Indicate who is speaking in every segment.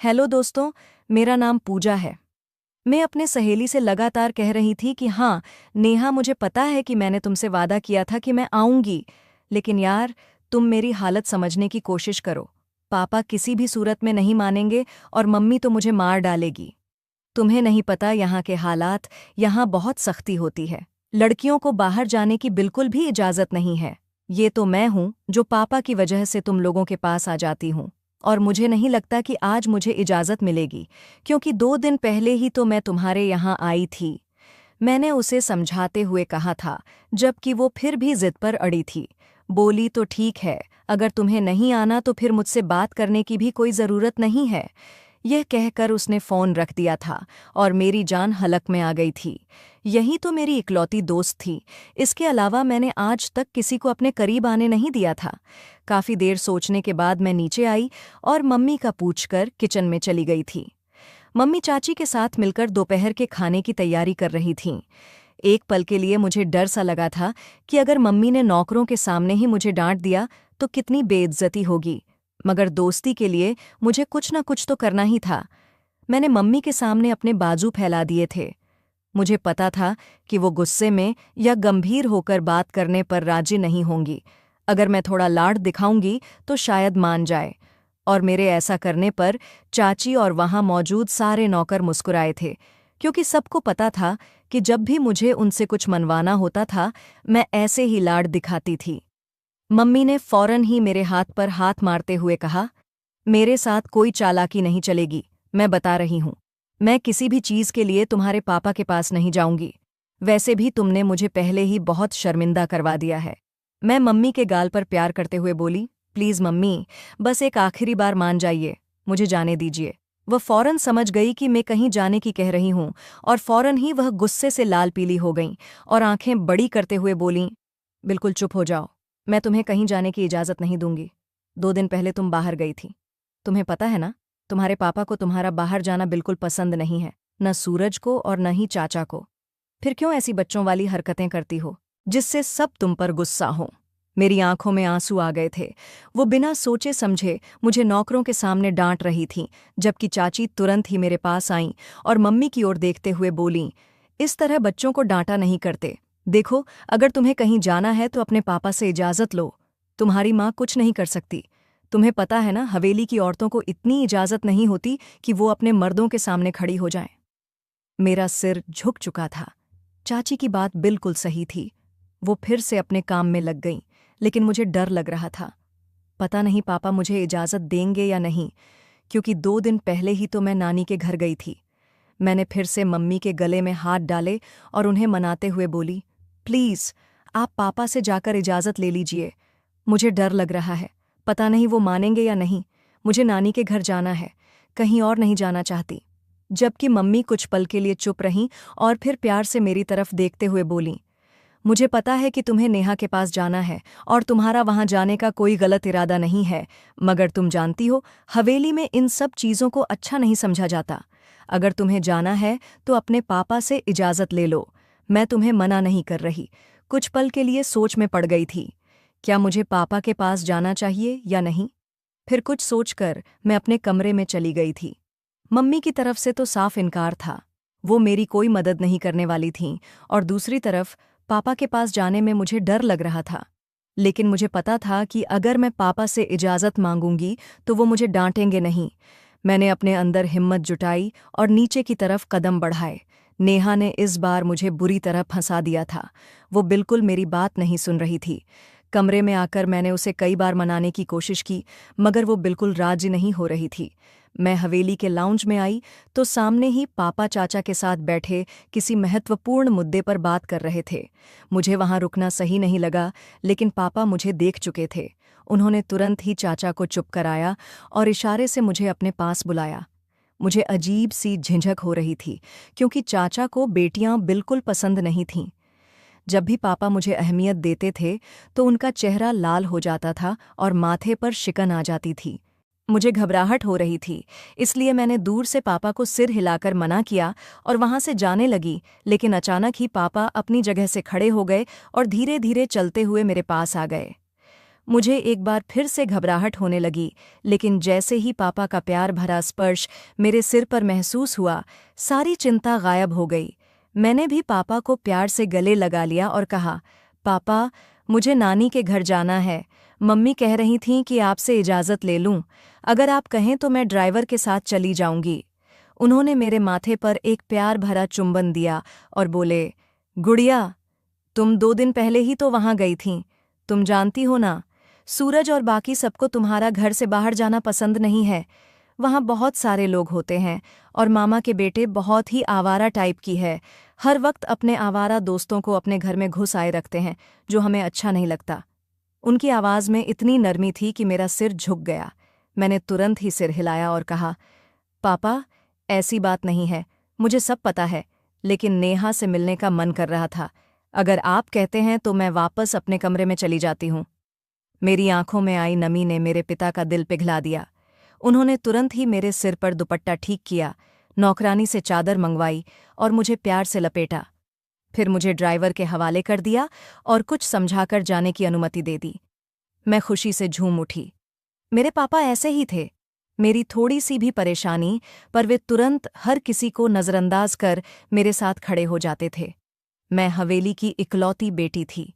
Speaker 1: Hello दोस्तों। मेरा नाम पूजा है। मैं अपने सहेली से लगातार कह रही थी कि हाँ नेहा, मुझे पता है कि मैंने तुमसे वादा किया था कि मैं आऊंगी, लेकिन यार तुम मेरी हालत समझने की कोशिश करो। पापा किसी भी सूरत में नहीं मानेंगे और मम्मी तो मुझे मार डालेगी। तुम्हें नहीं पता यहाँ के हालात, यहाँ बहुत सख्ती होती है। लड़कियों को बाहर जाने की बिल्कुल भी इजाज़त नहीं है। ये तो मैं हूँ जो पापा की वजह से तुम लोगों के पास आ जाती हूँ, और मुझे नहीं लगता कि आज मुझे इजाज़त मिलेगी, क्योंकि 2 दिन पहले ही तो मैं तुम्हारे यहाँ आई थी। मैंने उसे समझाते हुए कहा था, जबकि वो फिर भी जिद पर अड़ी थी। बोली तो ठीक है, अगर तुम्हें नहीं आना तो फिर मुझसे बात करने की भी कोई ज़रूरत नहीं है। यह कहकर उसने फ़ोन रख दिया था और मेरी जान हलक में आ गई थी। यही तो मेरी इकलौती दोस्त थी। इसके अलावा मैंने आज तक किसी को अपने करीब आने नहीं दिया था। काफ़ी देर सोचने के बाद मैं नीचे आई और मम्मी का पूछकर किचन में चली गई थी। मम्मी चाची के साथ मिलकर दोपहर के खाने की तैयारी कर रही थीं। एक पल के लिए मुझे डर सा लगा था कि अगर मम्मी ने नौकरों के सामने ही मुझे डांट दिया तो कितनी बेइज्जती होगी, मगर दोस्ती के लिए मुझे कुछ न कुछ तो करना ही था। मैंने मम्मी के सामने अपने बाजू फैला दिए थे। मुझे पता था कि वो गुस्से में या गंभीर होकर बात करने पर राजी नहीं होंगी। अगर मैं थोड़ा लाड दिखाऊंगी तो शायद मान जाए। और मेरे ऐसा करने पर चाची और वहां मौजूद सारे नौकर मुस्कुराए थे, क्योंकि सबको पता था कि जब भी मुझे उनसे कुछ मनवाना होता था मैं ऐसे ही लाड दिखाती थी। मम्मी ने फौरन ही मेरे हाथ पर हाथ मारते हुए कहा, मेरे साथ कोई चालाकी नहीं चलेगी, मैं बता रही हूं। मैं किसी भी चीज़ के लिए तुम्हारे पापा के पास नहीं जाऊंगी। वैसे भी तुमने मुझे पहले ही बहुत शर्मिंदा करवा दिया है। मैं मम्मी के गाल पर प्यार करते हुए बोली, प्लीज़ मम्मी, बस एक आखिरी बार मान जाइए, मुझे जाने दीजिए। वह फौरन समझ गई कि मैं कहीं जाने की कह रही हूं, और फौरन ही वह गुस्से से लाल पीली हो गईं और आंखें बड़ी करते हुए बोलीं, बिल्कुल चुप हो जाओ। मैं तुम्हें कहीं जाने की इजाज़त नहीं दूंगी। 2 दिन पहले तुम बाहर गई थी। तुम्हें पता है ना, तुम्हारे पापा को तुम्हारा बाहर जाना बिल्कुल पसंद नहीं है, न सूरज को और न ही चाचा को। फिर क्यों ऐसी बच्चों वाली हरकतें करती हो जिससे सब तुम पर गुस्सा हो। मेरी आंखों में आंसू आ गए थे। वो बिना सोचे समझे मुझे नौकरों के सामने डांट रही थीं, जबकि चाची तुरंत ही मेरे पास आईं और मम्मी की ओर देखते हुए बोलीं, इस तरह बच्चों को डांटा नहीं करते। देखो, अगर तुम्हें कहीं जाना है तो अपने पापा से इजाज़त लो। तुम्हारी माँ कुछ नहीं कर सकती। तुम्हें पता है ना, हवेली की औरतों को इतनी इजाज़त नहीं होती कि वो अपने मर्दों के सामने खड़ी हो जाएं। मेरा सिर झुक चुका था। चाची की बात बिल्कुल सही थी। वो फिर से अपने काम में लग गईं, लेकिन मुझे डर लग रहा था। पता नहीं पापा मुझे इजाज़त देंगे या नहीं, क्योंकि 2 दिन पहले ही तो मैं नानी के घर गई थी। मैंने फिर से मम्मी के गले में हाथ डाले और उन्हें मनाते हुए बोली, प्लीज़ आप पापा से जाकर इजाज़त ले लीजिए। मुझे डर लग रहा है, पता नहीं वो मानेंगे या नहीं। मुझे नानी के घर जाना है, कहीं और नहीं जाना चाहती। जबकि मम्मी कुछ पल के लिए चुप रहीं और फिर प्यार से मेरी तरफ देखते हुए बोलीं, मुझे पता है कि तुम्हें नेहा के पास जाना है और तुम्हारा वहां जाने का कोई गलत इरादा नहीं है, मगर तुम जानती हो हवेली में इन सब चीज़ों को अच्छा नहीं समझा जाता। अगर तुम्हें जाना है तो अपने पापा से इजाज़त ले लो। मैं तुम्हें मना नहीं कर रही। कुछ पल के लिए सोच में पड़ गई थी, क्या मुझे पापा के पास जाना चाहिए या नहीं। फिर कुछ सोचकर मैं अपने कमरे में चली गई थी। मम्मी की तरफ से तो साफ इनकार था, वो मेरी कोई मदद नहीं करने वाली थीं, और दूसरी तरफ पापा के पास जाने में मुझे डर लग रहा था। लेकिन मुझे पता था कि अगर मैं पापा से इजाज़त मांगूंगी तो वो मुझे डांटेंगे नहीं। मैंने अपने अंदर हिम्मत जुटाई और नीचे की तरफ कदम बढ़ाए। नेहा ने इस बार मुझे बुरी तरह फंसा दिया था। वो बिल्कुल मेरी बात नहीं सुन रही थी। कमरे में आकर मैंने उसे कई बार मनाने की कोशिश की, मगर वो बिल्कुल राजी नहीं हो रही थी। मैं हवेली के लाउंज में आई तो सामने ही पापा चाचा के साथ बैठे किसी महत्वपूर्ण मुद्दे पर बात कर रहे थे। मुझे वहां रुकना सही नहीं लगा, लेकिन पापा मुझे देख चुके थे। उन्होंने तुरंत ही चाचा को चुप कराया और इशारे से मुझे अपने पास बुलाया। मुझे अजीब सी झिझक हो रही थी, क्योंकि चाचा को बेटियां बिल्कुल पसंद नहीं थीं। जब भी पापा मुझे अहमियत देते थे तो उनका चेहरा लाल हो जाता था और माथे पर शिकन आ जाती थी। मुझे घबराहट हो रही थी, इसलिए मैंने दूर से पापा को सिर हिलाकर मना किया और वहां से जाने लगी, लेकिन अचानक ही पापा अपनी जगह से खड़े हो गए और धीरे धीरे चलते हुए मेरे पास आ गए। मुझे एक बार फिर से घबराहट होने लगी, लेकिन जैसे ही पापा का प्यार भरा स्पर्श मेरे सिर पर महसूस हुआ, सारी चिंता गायब हो गई। मैंने भी पापा को प्यार से गले लगा लिया और कहा, पापा, मुझे नानी के घर जाना है। मम्मी कह रही थीं कि आपसे इजाज़त ले लूं। अगर आप कहें तो मैं ड्राइवर के साथ चली जाऊंगी। उन्होंने मेरे माथे पर एक प्यार भरा चुंबन दिया और बोले, गुड़िया, तुम 2 दिन पहले ही तो वहां गई थीं। तुम जानती हो ना, सूरज और बाकी सबको तुम्हारा घर से बाहर जाना पसंद नहीं है। वहां बहुत सारे लोग होते हैं और मामा के बेटे बहुत ही आवारा टाइप की है। हर वक्त अपने आवारा दोस्तों को अपने घर में घुस आए रखते हैं, जो हमें अच्छा नहीं लगता। उनकी आवाज़ में इतनी नरमी थी कि मेरा सिर झुक गया। मैंने तुरंत ही सिर हिलाया और कहा, पापा, ऐसी बात नहीं है, मुझे सब पता है, लेकिन नेहा से मिलने का मन कर रहा था। अगर आप कहते हैं तो मैं वापस अपने कमरे में चली जाती हूँ। मेरी आंखों में आई नमी ने मेरे पिता का दिल पिघला दिया। उन्होंने तुरंत ही मेरे सिर पर दुपट्टा ठीक किया, नौकरानी से चादर मंगवाई और मुझे प्यार से लपेटा। फिर मुझे ड्राइवर के हवाले कर दिया और कुछ समझाकर जाने की अनुमति दे दी। मैं खुशी से झूम उठी। मेरे पापा ऐसे ही थे। मेरी थोड़ी सी भी परेशानी पर वे तुरंत हर किसी को नज़रअंदाज कर मेरे साथ खड़े हो जाते थे। मैं हवेली की इकलौती बेटी थी।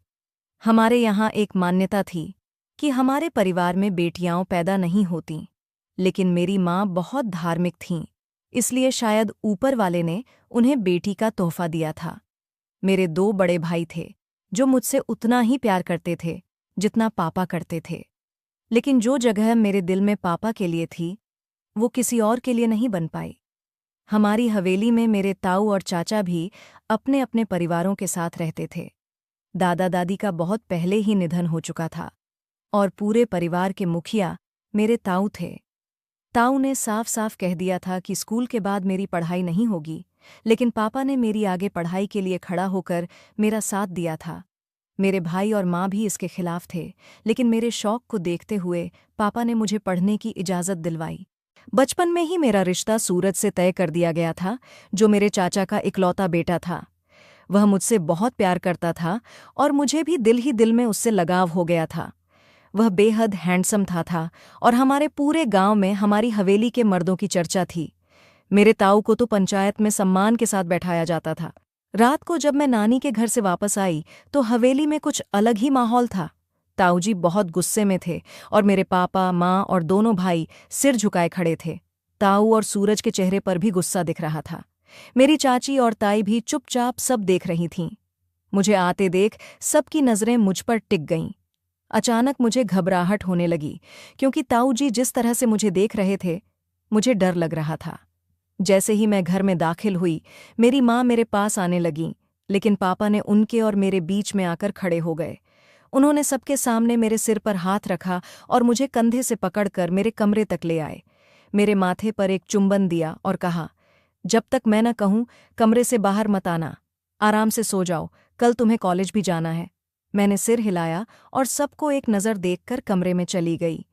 Speaker 1: हमारे यहाँ एक मान्यता थी कि हमारे परिवार में बेटियां पैदा नहीं होतीं, लेकिन मेरी माँ बहुत धार्मिक थीं, इसलिए शायद ऊपर वाले ने उन्हें बेटी का तोहफा दिया था। मेरे 2 बड़े भाई थे, जो मुझसे उतना ही प्यार करते थे जितना पापा करते थे। लेकिन जो जगह मेरे दिल में पापा के लिए थी, वो किसी और के लिए नहीं बन पाई। हमारी हवेली में मेरे ताऊ और चाचा भी अपने अपने परिवारों के साथ रहते थे। दादा दादी का बहुत पहले ही निधन हो चुका था और पूरे परिवार के मुखिया मेरे ताऊ थे। ताऊ ने साफ साफ कह दिया था कि स्कूल के बाद मेरी पढ़ाई नहीं होगी, लेकिन पापा ने मेरी आगे पढ़ाई के लिए खड़ा होकर मेरा साथ दिया था। मेरे भाई और माँ भी इसके खिलाफ थे, लेकिन मेरे शौक को देखते हुए पापा ने मुझे पढ़ने की इजाज़त दिलवाई। बचपन में ही मेरा रिश्ता सूरज से तय कर दिया गया था, जो मेरे चाचा का इकलौता बेटा था। वह मुझसे बहुत प्यार करता था और मुझे भी दिल ही दिल में उससे लगाव हो गया था। वह बेहद हैंडसम था और हमारे पूरे गांव में हमारी हवेली के मर्दों की चर्चा थी। मेरे ताऊ को तो पंचायत में सम्मान के साथ बैठाया जाता था। रात को जब मैं नानी के घर से वापस आई तो हवेली में कुछ अलग ही माहौल था। ताऊ जी बहुत गुस्से में थे और मेरे पापा, माँ और दोनों भाई सिर झुकाए खड़े थे। ताऊ और सूरज के चेहरे पर भी गुस्सा दिख रहा था। मेरी चाची और ताई भी चुपचाप सब देख रही थीं। मुझे आते देख सबकी नज़रें मुझ पर टिक गईं। अचानक मुझे घबराहट होने लगी, क्योंकि ताऊ जी जिस तरह से मुझे देख रहे थे, मुझे डर लग रहा था। जैसे ही मैं घर में दाखिल हुई, मेरी माँ मेरे पास आने लगीं, लेकिन पापा ने उनके और मेरे बीच में आकर खड़े हो गए। उन्होंने सबके सामने मेरे सिर पर हाथ रखा और मुझे कंधे से पकड़कर मेरे कमरे तक ले आए। मेरे माथे पर एक चुंबन दिया और कहा, जब तक मैं न कहूं कमरे से बाहर मत आना, आराम से सो जाओ, कल तुम्हें कॉलेज भी जाना है। मैंने सिर हिलाया और सबको एक नज़र देखकर कमरे में चली गई।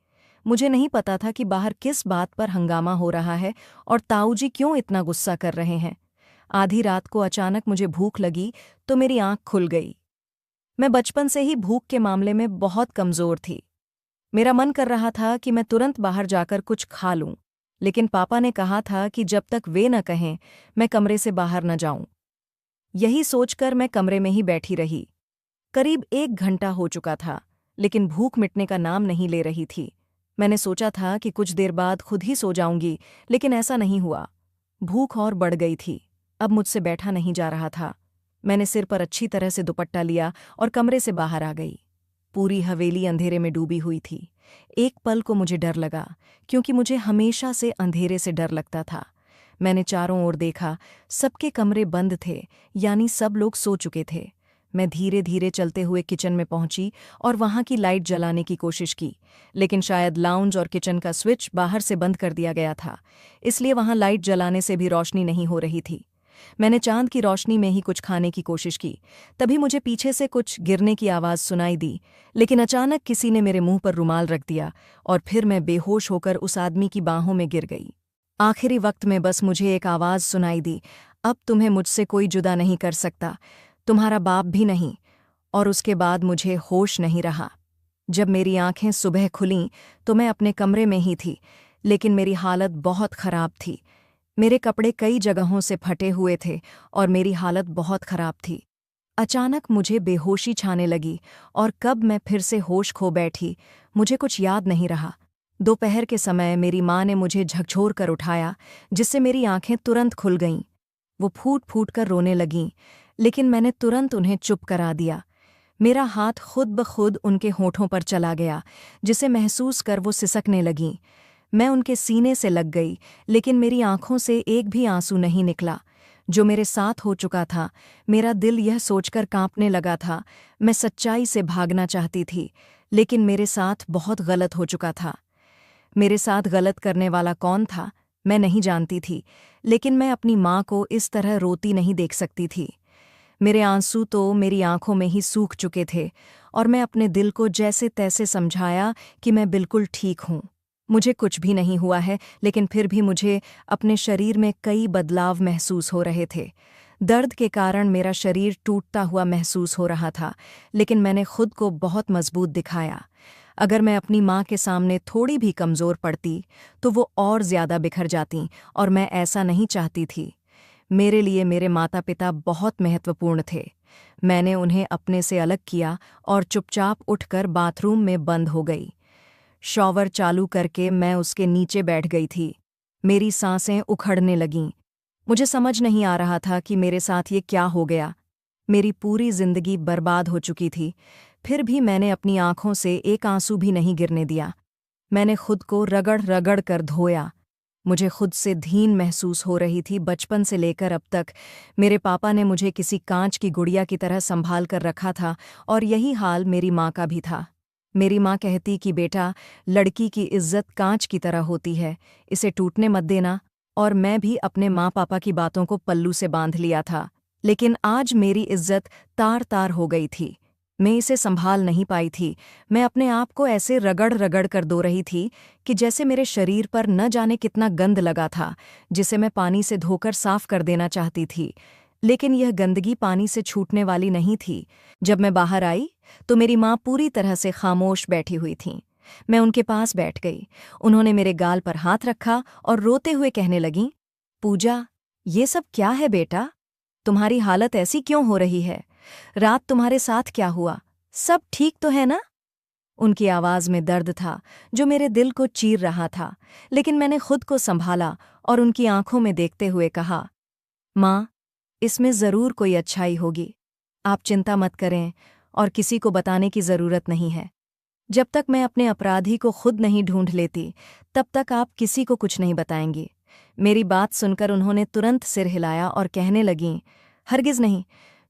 Speaker 1: मुझे नहीं पता था कि बाहर किस बात पर हंगामा हो रहा है और ताऊ जी क्यों इतना गुस्सा कर रहे हैं। आधी रात को अचानक मुझे भूख लगी तो मेरी आंख खुल गई। मैं बचपन से ही भूख के मामले में बहुत कमज़ोर थी। मेरा मन कर रहा था कि मैं तुरंत बाहर जाकर कुछ खा लूं, लेकिन पापा ने कहा था कि जब तक वे न कहें मैं कमरे से बाहर न जाऊं। यही सोचकर मैं कमरे में ही बैठी रही। करीब 1 घंटा हो चुका था, लेकिन भूख मिटने का नाम नहीं ले रही थी। मैंने सोचा था कि कुछ देर बाद खुद ही सो जाऊंगी, लेकिन ऐसा नहीं हुआ। भूख और बढ़ गई थी। अब मुझसे बैठा नहीं जा रहा था। मैंने सिर पर अच्छी तरह से दुपट्टा लिया और कमरे से बाहर आ गई। पूरी हवेली अंधेरे में डूबी हुई थी। एक पल को मुझे डर लगा, क्योंकि मुझे हमेशा से अंधेरे से डर लगता था। मैंने चारों ओर देखा, सबके कमरे बंद थे, यानी सब लोग सो चुके थे। मैं धीरे धीरे चलते हुए किचन में पहुंची और वहां की लाइट जलाने की कोशिश की, लेकिन शायद लाउंज और किचन का स्विच बाहर से बंद कर दिया गया था, इसलिए वहां लाइट जलाने से भी रोशनी नहीं हो रही थी। मैंने चांद की रोशनी में ही कुछ खाने की कोशिश की। तभी मुझे पीछे से कुछ गिरने की आवाज़ सुनाई दी, लेकिन अचानक किसी ने मेरे मुंह पर रुमाल रख दिया और फिर मैं बेहोश होकर उस आदमी की बाहों में गिर गई। आखिरी वक्त में बस मुझे एक आवाज़ सुनाई दी, अब तुम्हें मुझसे कोई जुदा नहीं कर सकता, तुम्हारा बाप भी नहीं। और उसके बाद मुझे होश नहीं रहा। जब मेरी आंखें सुबह खुलीं तो मैं अपने कमरे में ही थी, लेकिन मेरी हालत बहुत खराब थी। मेरे कपड़े कई जगहों से फटे हुए थे और मेरी हालत बहुत खराब थी। अचानक मुझे बेहोशी छाने लगी और कब मैं फिर से होश खो बैठी, मुझे कुछ याद नहीं रहा। दोपहर के समय मेरी माँ ने मुझे झकझोर कर उठाया, जिससे मेरी आंखें तुरंत खुल गईं। वो फूट फूट कर रोने लगीं, लेकिन मैंने तुरंत उन्हें चुप करा दिया। मेरा हाथ खुद ब खुद उनके होठों पर चला गया, जिसे महसूस कर वो सिसकने लगीं। मैं उनके सीने से लग गई, लेकिन मेरी आंखों से एक भी आंसू नहीं निकला। जो मेरे साथ हो चुका था, मेरा दिल यह सोचकर कांपने लगा था। मैं सच्चाई से भागना चाहती थी, लेकिन मेरे साथ बहुत गलत हो चुका था। मेरे साथ गलत करने वाला कौन था, मैं नहीं जानती थी, लेकिन मैं अपनी माँ को इस तरह रोती नहीं देख सकती थी। मेरे आंसू तो मेरी आंखों में ही सूख चुके थे और मैं अपने दिल को जैसे तैसे समझाया कि मैं बिल्कुल ठीक हूँ। मुझे कुछ भी नहीं हुआ है, लेकिन फिर भी मुझे अपने शरीर में कई बदलाव महसूस हो रहे थे। दर्द के कारण मेरा शरीर टूटता हुआ महसूस हो रहा था, लेकिन मैंने खुद को बहुत मजबूत दिखाया। अगर मैं अपनी माँ के सामने थोड़ी भी कमज़ोर पड़ती, तो वो और ज़्यादा बिखर जातीं, और मैं ऐसा नहीं चाहती थी। मेरे लिए मेरे माता-पिता बहुत महत्वपूर्ण थे। मैंने उन्हें अपने से अलग किया और चुपचाप उठकर बाथरूम में बंद हो गई। शॉवर चालू करके मैं उसके नीचे बैठ गई थी। मेरी सांसें उखड़ने लगीं। मुझे समझ नहीं आ रहा था कि मेरे साथ ये क्या हो गया। मेरी पूरी जिंदगी बर्बाद हो चुकी थी, फिर भी मैंने अपनी आंखों से एक आंसू भी नहीं गिरने दिया। मैंने खुद को रगड़ रगड़ कर धोया। मुझे खुद से धीन महसूस हो रही थी। बचपन से लेकर अब तक मेरे पापा ने मुझे किसी कांच की गुड़िया की तरह संभाल कर रखा था, और यही हाल मेरी माँ का भी था। मेरी माँ कहती कि बेटा, लड़की की इज्जत कांच की तरह होती है, इसे टूटने मत देना। और मैं भी अपने माँ पापा की बातों को पल्लू से बांध लिया था। लेकिन आज मेरी इज्जत तार तार हो गई थी। मैं इसे संभाल नहीं पाई थी। मैं अपने आप को ऐसे रगड़ रगड़ कर धो रही थी कि जैसे मेरे शरीर पर न जाने कितना गंद लगा था, जिसे मैं पानी से धोकर साफ कर देना चाहती थी। लेकिन यह गंदगी पानी से छूटने वाली नहीं थी। जब मैं बाहर आई तो मेरी माँ पूरी तरह से खामोश बैठी हुई थीं। मैं उनके पास बैठ गई। उन्होंने मेरे गाल पर हाथ रखा और रोते हुए कहने लगीं, पूजा, ये सब क्या है बेटा? तुम्हारी हालत ऐसी क्यों हो रही है? रात तुम्हारे साथ क्या हुआ? सब ठीक तो है ना? उनकी आवाज़ में दर्द था, जो मेरे दिल को चीर रहा था। लेकिन मैंने खुद को संभाला और उनकी आंखों में देखते हुए कहा, माँ, इसमें ज़रूर कोई अच्छाई होगी। आप चिंता मत करें और किसी को बताने की ज़रूरत नहीं है। जब तक मैं अपने अपराधी को खुद नहीं ढूंढ लेती, तब तक आप किसी को कुछ नहीं बताएंगी। मेरी बात सुनकर उन्होंने तुरंत सिर हिलाया और कहने लगीं, हरगिज़ नहीं,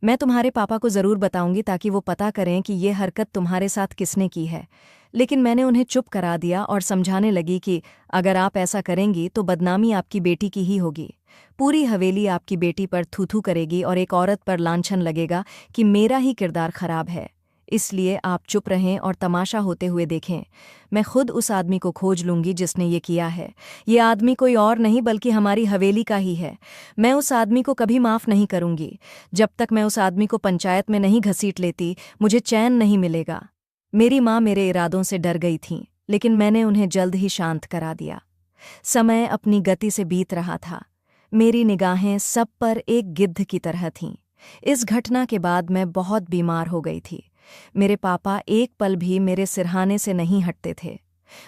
Speaker 1: मैं तुम्हारे पापा को ज़रूर बताऊंगी ताकि वो पता करें कि ये हरकत तुम्हारे साथ किसने की है। लेकिन मैंने उन्हें चुप करा दिया और समझाने लगी कि अगर आप ऐसा करेंगी तो बदनामी आपकी बेटी की ही होगी। पूरी हवेली आपकी बेटी पर थू-थू करेगी और एक औरत पर लांछन लगेगा कि मेरा ही किरदार खराब है। इसलिए आप चुप रहें और तमाशा होते हुए देखें। मैं खुद उस आदमी को खोज लूंगी जिसने ये किया है। ये आदमी कोई और नहीं बल्कि हमारी हवेली का ही है। मैं उस आदमी को कभी माफ़ नहीं करूंगी। जब तक मैं उस आदमी को पंचायत में नहीं घसीट लेती, मुझे चैन नहीं मिलेगा। मेरी माँ मेरे इरादों से डर गई थीं, लेकिन मैंने उन्हें जल्द ही शांत करा दिया। समय अपनी गति से बीत रहा था। मेरी निगाहें सब पर एक गिद्ध की तरह थीं। इस घटना के बाद मैं बहुत बीमार हो गई थी। मेरे पापा एक पल भी मेरे सिरहाने से नहीं हटते थे।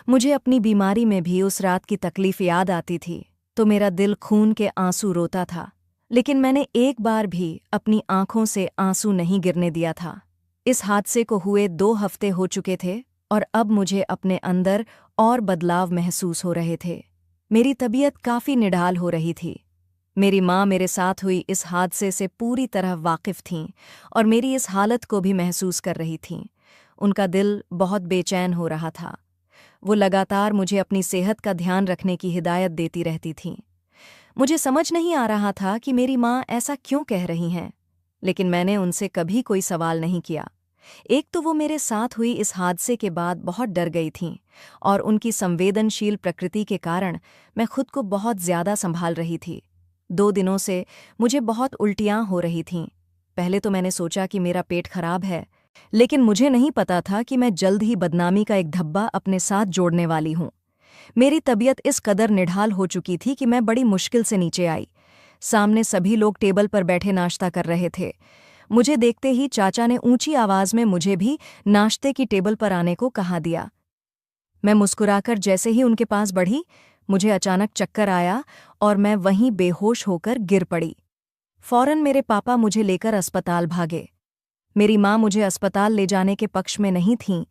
Speaker 1: मुझे अपनी बीमारी में भी उस रात की तकलीफ याद आती थी तो मेरा दिल खून के आंसू रोता था। लेकिन मैंने एक बार भी अपनी आंखों से आंसू नहीं गिरने दिया था। इस हादसे को हुए 2 हफ्ते हो चुके थे और अब मुझे अपने अंदर और बदलाव महसूस हो रहे थे। मेरी तबीयत काफ़ी निढाल हो रही थी। मेरी माँ मेरे साथ हुई इस हादसे से पूरी तरह वाकिफ़ थीं और मेरी इस हालत को भी महसूस कर रही थीं। उनका दिल बहुत बेचैन हो रहा था। वो लगातार मुझे अपनी सेहत का ध्यान रखने की हिदायत देती रहती थीं। मुझे समझ नहीं आ रहा था कि मेरी माँ ऐसा क्यों कह रही हैं, लेकिन मैंने उनसे कभी कोई सवाल नहीं किया। एक तो वो मेरे साथ हुई इस हादसे के बाद बहुत डर गई थीं और उनकी संवेदनशील प्रकृति के कारण मैं खुद को बहुत ज़्यादा संभाल रही थी। 2 दिनों से मुझे बहुत उल्टियाँ हो रही थीं। पहले तो मैंने सोचा कि मेरा पेट खराब है, लेकिन मुझे नहीं पता था कि मैं जल्द ही बदनामी का एक धब्बा अपने साथ जोड़ने वाली हूँ। मेरी तबीयत इस कदर निढाल हो चुकी थी कि मैं बड़ी मुश्किल से नीचे आई। सामने सभी लोग टेबल पर बैठे नाश्ता कर रहे थे। मुझे देखते ही चाचा ने ऊंची आवाज में मुझे भी नाश्ते की टेबल पर आने को कहा दिया। मैं मुस्कुराकर जैसे ही उनके पास बढ़ी, मुझे अचानक चक्कर आया और मैं वहीं बेहोश होकर गिर पड़ी। फौरन मेरे पापा मुझे लेकर अस्पताल भागे। मेरी माँ मुझे अस्पताल ले जाने के पक्ष में नहीं थीं।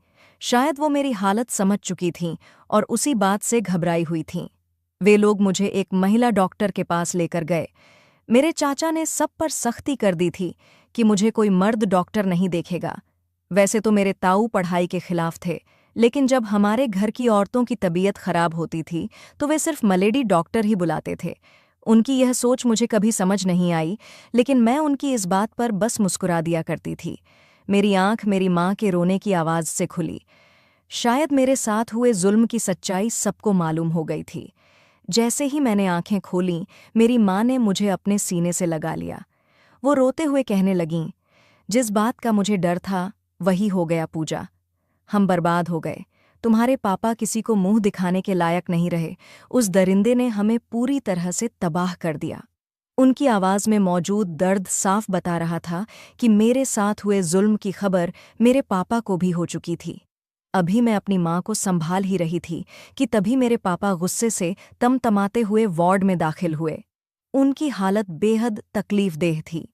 Speaker 1: शायद वो मेरी हालत समझ चुकी थीं और उसी बात से घबराई हुई थीं। वे लोग मुझे एक महिला डॉक्टर के पास लेकर गए। मेरे चाचा ने सब पर सख्ती कर दी थी कि मुझे कोई मर्द डॉक्टर नहीं देखेगा। वैसे तो मेरे ताऊ पढ़ाई के खिलाफ थे, लेकिन जब हमारे घर की औरतों की तबीयत खराब होती थी तो वे सिर्फ मलेडी डॉक्टर ही बुलाते थे। उनकी यह सोच मुझे कभी समझ नहीं आई, लेकिन मैं उनकी इस बात पर बस मुस्कुरा दिया करती थी। मेरी आंख मेरी माँ के रोने की आवाज़ से खुली। शायद मेरे साथ हुए जुल्म की सच्चाई सबको मालूम हो गई थी। जैसे ही मैंने आंखें खोलीं, मेरी माँ ने मुझे अपने सीने से लगा लिया। वो रोते हुए कहने लगीं, जिस बात का मुझे डर था वही हो गया पूजा। हम बर्बाद हो गए। तुम्हारे पापा किसी को मुंह दिखाने के लायक नहीं रहे। उस दरिंदे ने हमें पूरी तरह से तबाह कर दिया। उनकी आवाज़ में मौजूद दर्द साफ बता रहा था कि मेरे साथ हुए जुल्म की खबर मेरे पापा को भी हो चुकी थी। अभी मैं अपनी माँ को संभाल ही रही थी कि तभी मेरे पापा गुस्से से तमतमाते हुए वार्ड में दाखिल हुए। उनकी हालत बेहद तकलीफदेह थी।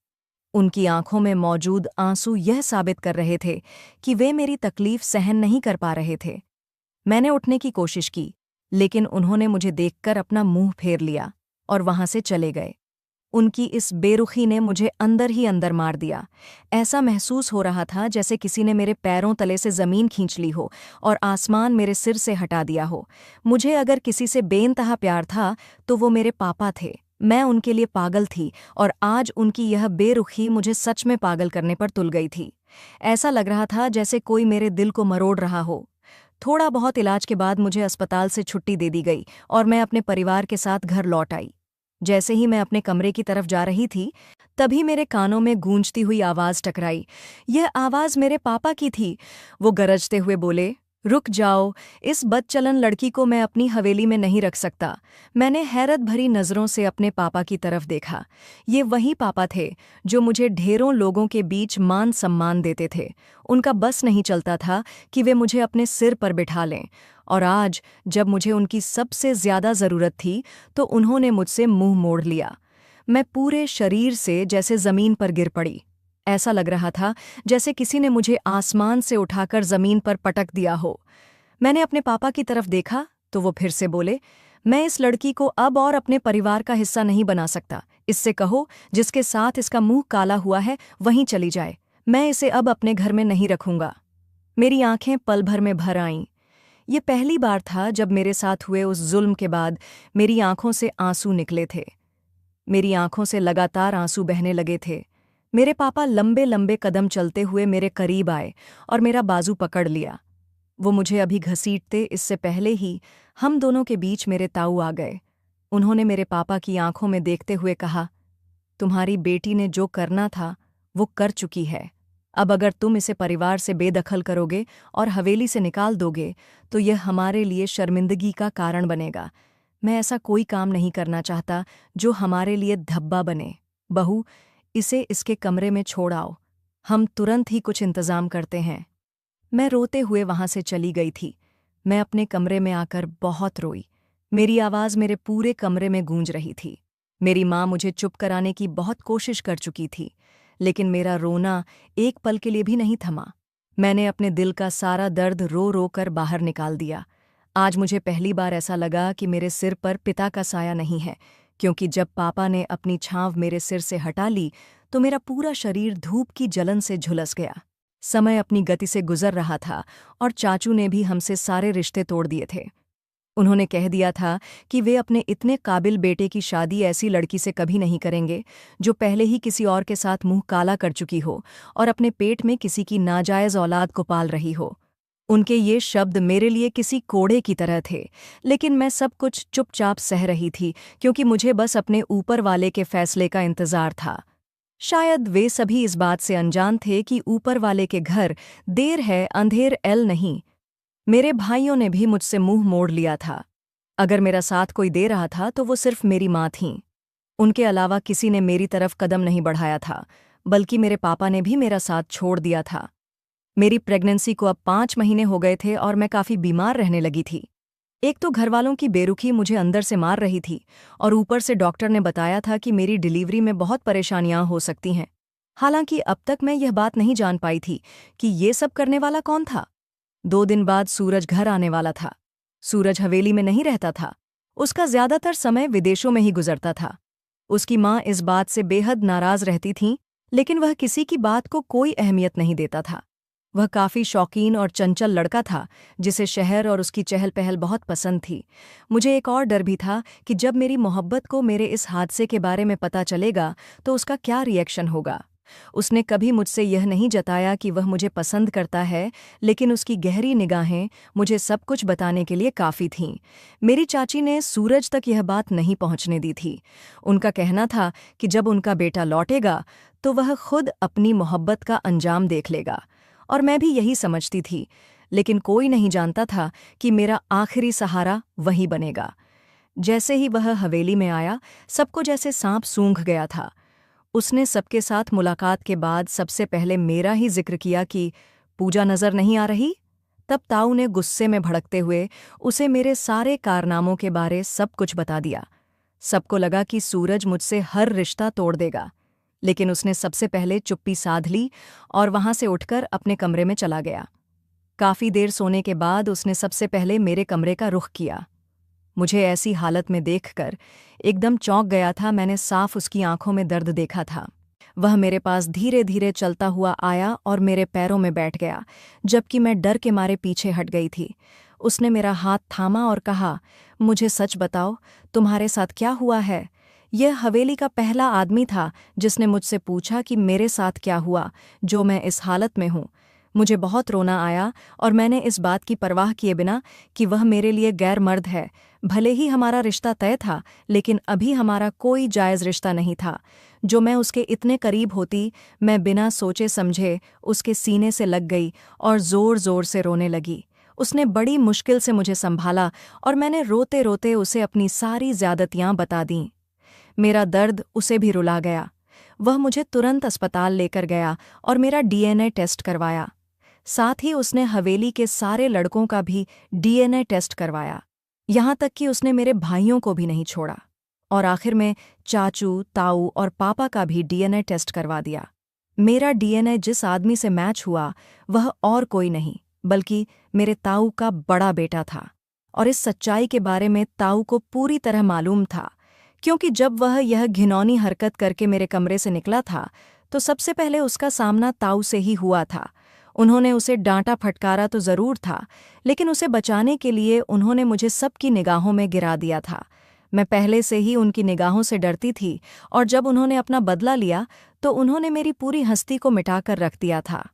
Speaker 1: उनकी आंखों में मौजूद आंसू यह साबित कर रहे थे कि वे मेरी तकलीफ सहन नहीं कर पा रहे थे। मैंने उठने की कोशिश की, लेकिन उन्होंने मुझे देखकर अपना मुंह फेर लिया और वहां से चले गए। उनकी इस बेरुखी ने मुझे अंदर ही अंदर मार दिया। ऐसा महसूस हो रहा था जैसे किसी ने मेरे पैरों तले से ज़मीन खींच ली हो और आसमान मेरे सिर से हटा दिया हो। मुझे अगर किसी से बेइंतहा प्यार था तो वो मेरे पापा थे। मैं उनके लिए पागल थी और आज उनकी यह बेरुखी मुझे सच में पागल करने पर तुल गई थी। ऐसा लग रहा था जैसे कोई मेरे दिल को मरोड़ रहा हो। थोड़ा बहुत इलाज के बाद मुझे अस्पताल से छुट्टी दे दी गई और मैं अपने परिवार के साथ घर लौट आई। जैसे ही मैं अपने कमरे की तरफ जा रही थी, तभी मेरे कानों में गूंजती हुई आवाज़ टकराई। यह आवाज़ मेरे पापा की थी। वो गरजते हुए बोले, रुक जाओ, इस बदचलन लड़की को मैं अपनी हवेली में नहीं रख सकता। मैंने हैरत भरी नज़रों से अपने पापा की तरफ देखा। ये वही पापा थे जो मुझे ढेरों लोगों के बीच मान सम्मान देते थे। उनका बस नहीं चलता था कि वे मुझे अपने सिर पर बिठा लें, और आज जब मुझे उनकी सबसे ज़्यादा ज़रूरत थी तो उन्होंने मुझसे मुंह मोड़ लिया। मैं पूरे शरीर से जैसे ज़मीन पर गिर पड़ी। ऐसा लग रहा था जैसे किसी ने मुझे आसमान से उठाकर ज़मीन पर पटक दिया हो। मैंने अपने पापा की तरफ देखा तो वो फिर से बोले, मैं इस लड़की को अब और अपने परिवार का हिस्सा नहीं बना सकता। इससे कहो जिसके साथ इसका मुंह काला हुआ है वहीं चली जाए। मैं इसे अब अपने घर में नहीं रखूंगा। मेरी आंखें पल भर में भर आईं। ये पहली बार था जब मेरे साथ हुए उस जुल्म के बाद मेरी आंखों से आंसू निकले थे। मेरी आंखों से लगातार आंसू बहने लगे थे। मेरे पापा लंबे लंबे कदम चलते हुए मेरे करीब आए और मेरा बाजू पकड़ लिया। वो मुझे अभी घसीटते इससे पहले ही हम दोनों के बीच मेरे ताऊ आ गए। उन्होंने मेरे पापा की आंखों में देखते हुए कहा, तुम्हारी बेटी ने जो करना था वो कर चुकी है। अब अगर तुम इसे परिवार से बेदखल करोगे और हवेली से निकाल दोगे तो यह हमारे लिए शर्मिंदगी का कारण बनेगा। मैं ऐसा कोई काम नहीं करना चाहता जो हमारे लिए धब्बा बने। बहू, इसे इसके कमरे में छोड़ आओ। हम तुरंत ही कुछ इंतज़ाम करते हैं। मैं रोते हुए वहां से चली गई थी। मैं अपने कमरे में आकर बहुत रोई। मेरी आवाज़ मेरे पूरे कमरे में गूंज रही थी। मेरी माँ मुझे चुप कराने की बहुत कोशिश कर चुकी थी, लेकिन मेरा रोना एक पल के लिए भी नहीं थमा। मैंने अपने दिल का सारा दर्द रो रो कर बाहर निकाल दिया। आज मुझे पहली बार ऐसा लगा कि मेरे सिर पर पिता का साया नहीं है, क्योंकि जब पापा ने अपनी छांव मेरे सिर से हटा ली तो मेरा पूरा शरीर धूप की जलन से झुलस गया। समय अपनी गति से गुजर रहा था और चाचू ने भी हमसे सारे रिश्ते तोड़ दिए थे। उन्होंने कह दिया था कि वे अपने इतने काबिल बेटे की शादी ऐसी लड़की से कभी नहीं करेंगे जो पहले ही किसी और के साथ मुंह काला कर चुकी हो और अपने पेट में किसी की नाजायज़ औलाद को पाल रही हो। उनके ये शब्द मेरे लिए किसी कोड़े की तरह थे, लेकिन मैं सब कुछ चुपचाप सह रही थी क्योंकि मुझे बस अपने ऊपर वाले के फैसले का इंतज़ार था। शायद वे सभी इस बात से अनजान थे कि ऊपर वाले के घर देर है अंधेर एल नहीं। मेरे भाइयों ने भी मुझसे मुंह मोड़ लिया था। अगर मेरा साथ कोई दे रहा था तो वो सिर्फ मेरी माँ थीं। उनके अलावा किसी ने मेरी तरफ कदम नहीं बढ़ाया था, बल्कि मेरे पापा ने भी मेरा साथ छोड़ दिया था। मेरी प्रेगनेंसी को अब 5 महीने हो गए थे और मैं काफ़ी बीमार रहने लगी थी। एक तो घरवालों की बेरुखी मुझे अंदर से मार रही थी, और ऊपर से डॉक्टर ने बताया था कि मेरी डिलीवरी में बहुत परेशानियां हो सकती हैं। हालांकि अब तक मैं यह बात नहीं जान पाई थी कि ये सब करने वाला कौन था। 2 दिन बाद सूरज घर आने वाला था। सूरज हवेली में नहीं रहता था, उसका ज्यादातर समय विदेशों में ही गुजरता था। उसकी माँ इस बात से बेहद नाराज रहती थीं, लेकिन वह किसी की बात को कोई अहमियत नहीं देता था। वह काफ़ी शौकीन और चंचल लड़का था, जिसे शहर और उसकी चहल पहल बहुत पसंद थी। मुझे एक और डर भी था कि जब मेरी मोहब्बत को मेरे इस हादसे के बारे में पता चलेगा तो उसका क्या रिएक्शन होगा। उसने कभी मुझसे यह नहीं जताया कि वह मुझे पसंद करता है, लेकिन उसकी गहरी निगाहें मुझे सब कुछ बताने के लिए काफ़ी थीं। मेरी चाची ने सूरज तक यह बात नहीं पहुंचने दी थी। उनका कहना था कि जब उनका बेटा लौटेगा तो वह खुद अपनी मोहब्बत का अंजाम देख लेगा, और मैं भी यही समझती थी। लेकिन कोई नहीं जानता था कि मेरा आखिरी सहारा वही बनेगा। जैसे ही वह हवेली में आया, सबको जैसे सांप सूंघ गया था। उसने सबके साथ मुलाकात के बाद सबसे पहले मेरा ही जिक्र किया कि पूजा नजर नहीं आ रही। तब ताऊ ने गुस्से में भड़कते हुए उसे मेरे सारे कारनामों के बारे सब कुछ बता दिया। सबको लगा कि सूरज मुझसे हर रिश्ता तोड़ देगा, लेकिन उसने सबसे पहले चुप्पी साध ली और वहां से उठकर अपने कमरे में चला गया। काफी देर सोने के बाद उसने सबसे पहले मेरे कमरे का रुख किया। मुझे ऐसी हालत में देखकर एकदम चौंक गया था। मैंने साफ उसकी आंखों में दर्द देखा था। वह मेरे पास धीरे धीरे चलता हुआ आया और मेरे पैरों में बैठ गया, जबकि मैं डर के मारे पीछे हट गई थी। उसने मेरा हाथ थामा और कहा, मुझे सच बताओ, तुम्हारे साथ क्या हुआ है। यह हवेली का पहला आदमी था जिसने मुझसे पूछा कि मेरे साथ क्या हुआ जो मैं इस हालत में हूँ। मुझे बहुत रोना आया और मैंने इस बात की परवाह किए बिना कि वह मेरे लिए गैर मर्द है। भले ही हमारा रिश्ता तय था, लेकिन अभी हमारा कोई जायज़ रिश्ता नहीं था। जो मैं उसके इतने करीब होती, मैं बिना सोचे समझे उसके सीने से लग गई और ज़ोर ज़ोर से रोने लगी। उसने बड़ी मुश्किल से मुझे संभाला और मैंने रोते रोते उसे अपनी सारी ज़्यादतियाँ बता दीं। मेरा दर्द उसे भी रुला गया। वह मुझे तुरंत अस्पताल लेकर गया और मेरा डीएनए टेस्ट करवाया। साथ ही उसने हवेली के सारे लड़कों का भी डीएनए टेस्ट करवाया, यहाँ तक कि उसने मेरे भाइयों को भी नहीं छोड़ा। और आखिर में चाचू, ताऊ और पापा का भी डीएनए टेस्ट करवा दिया। मेरा डीएनए जिस आदमी से मैच हुआ वह और कोई नहीं बल्कि मेरे ताऊ का बड़ा बेटा था। और इस सच्चाई के बारे में ताऊ को पूरी तरह मालूम था, क्योंकि जब वह यह घिनौनी हरकत करके मेरे कमरे से निकला था तो सबसे पहले उसका सामना ताऊ से ही हुआ था। उन्होंने उसे डांटा फटकारा तो जरूर था, लेकिन उसे बचाने के लिए उन्होंने मुझे सबकी निगाहों में गिरा दिया था। मैं पहले से ही उनकी निगाहों से डरती थी, और जब उन्होंने अपना बदला लिया तो उन्होंने मेरी पूरी हस्ती को मिटाकर रख दिया था।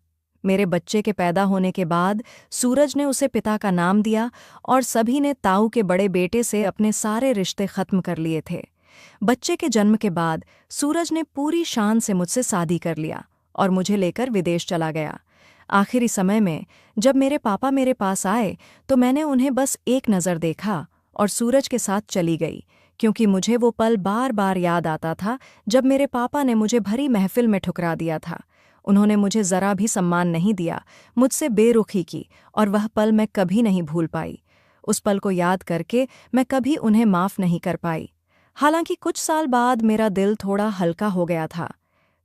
Speaker 1: मेरे बच्चे के पैदा होने के बाद सूरज ने उसे पिता का नाम दिया और सभी ने ताऊ के बड़े बेटे से अपने सारे रिश्ते खत्म कर लिए थे। बच्चे के जन्म के बाद सूरज ने पूरी शान से मुझसे शादी कर लिया और मुझे लेकर विदेश चला गया। आखिरी समय में जब मेरे पापा मेरे पास आए तो मैंने उन्हें बस एक नज़र देखा और सूरज के साथ चली गई, क्योंकि मुझे वो पल बार बार याद आता था जब मेरे पापा ने मुझे भरी महफिल में ठुकरा दिया था। उन्होंने मुझे ज़रा भी सम्मान नहीं दिया, मुझसे बेरुखी की, और वह पल मैं कभी नहीं भूल पाई। उस पल को याद करके मैं कभी उन्हें माफ़ नहीं कर पाई। हालांकि कुछ साल बाद मेरा दिल थोड़ा हल्का हो गया था।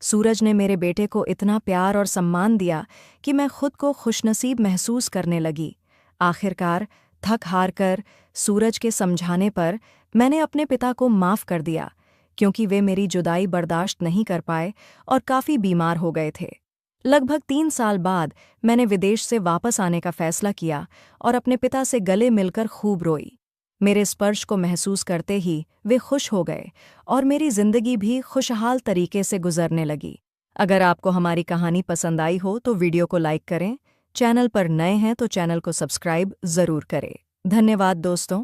Speaker 1: सूरज ने मेरे बेटे को इतना प्यार और सम्मान दिया कि मैं खुद को खुशनसीब महसूस करने लगी। आखिरकार थक हार कर सूरज के समझाने पर मैंने अपने पिता को माफ़ कर दिया, क्योंकि वे मेरी जुदाई बर्दाश्त नहीं कर पाए और काफ़ी बीमार हो गए थे। लगभग 3 साल बाद मैंने विदेश से वापस आने का फैसला किया और अपने पिता से गले मिलकर खूब रोई। मेरे स्पर्श को महसूस करते ही वे खुश हो गए और मेरी जिंदगी भी खुशहाल तरीके से गुजरने लगी। अगर आपको हमारी कहानी पसंद आई हो तो वीडियो को लाइक करें, चैनल पर नए हैं तो चैनल को सब्सक्राइब ज़रूर करें। धन्यवाद दोस्तों।